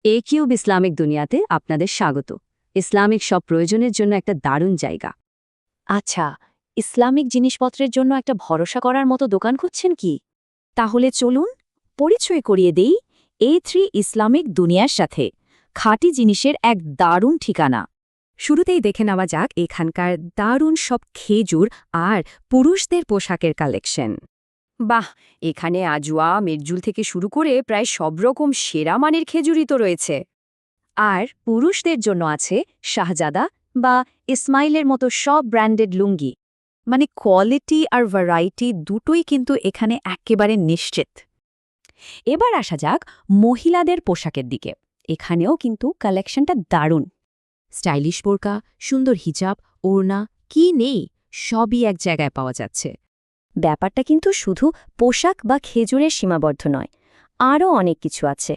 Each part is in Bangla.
কিউব ইসলামিক দুনিয়াতে আপনাদের স্বাগত। ইসলামিক সব প্রয়োজনের জন্য একটা দারুণ জায়গা। আচ্ছা, ইসলামিক জিনিসপত্রের জন্য একটা ভরসা করার মতো দোকান খুঁজছেন কি? তাহলে চলুন পরিচয় করিয়ে দেই A3 ইসলামিক দুনিয়ার সাথে। খাঁটি জিনিসের এক দারুণ ঠিকানা। শুরুতেই দেখে নেওয়া যাক এখানকার দারুণ সব খেজুর আর পুরুষদের পোশাকের কালেকশন। বাহ, এখানে আজওয়া মির্জুল থেকে শুরু করে প্রায় সব রকম সেরা মানের খেজুরই তো রয়েছে। আর পুরুষদের জন্য আছে শাহজাদা বা ইসমাইলের মতো সব ব্র্যান্ডেড লুঙ্গি। মানে কোয়ালিটি আর ভ্যারাইটি দুটোই কিন্তু এখানে একেবারে নিশ্চিত। এবার আসা যাক মহিলাদের পোশাকের দিকে। এখানেও কিন্তু কালেকশনটা দারুণ। স্টাইলিশ বোরকা, সুন্দর হিজাব, ওড়না কি নেই, সবই এক জায়গায় পাওয়া যাচ্ছে। ব্যাপারটা কিন্তু শুধু পোশাক বা খেজুরের সীমাবদ্ধ নয়, আরও অনেক কিছু আছে।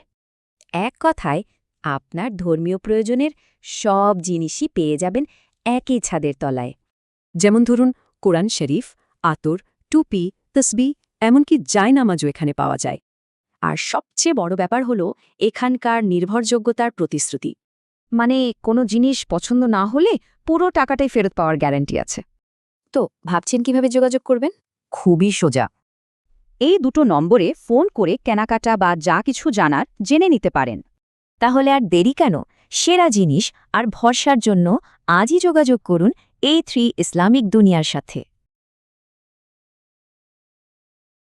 এক কথায় আপনার ধর্মীয় প্রয়োজনের সব জিনিসই পেয়ে যাবেন একই ছাদের তলায়। যেমন ধরুন কোরআন শরীফ, আতর, টুপি, তসবি, এমনকি জায়নামাজও এখানে পাওয়া যায়। আর সবচেয়ে বড় ব্যাপার হলো এখানকার নির্ভরযোগ্যতার প্রতিশ্রুতি। মানে কোনো জিনিস পছন্দ না হলে পুরো টাকাটাই ফেরত পাওয়ার গ্যারান্টি আছে। তো ভাবছেন কিভাবে যোগাযোগ করবেন? খুবই সোজা। এই দুটো নম্বরে ফোন করে কেনাকাটা বা যা কিছু জানার জেনে নিতে পারেন। তাহলে আর দেরি কেন? সেরা জিনিস আর ভরসার জন্য আজই যোগাযোগ করুন A3 ইসলামিক দুনিয়ার সাথে।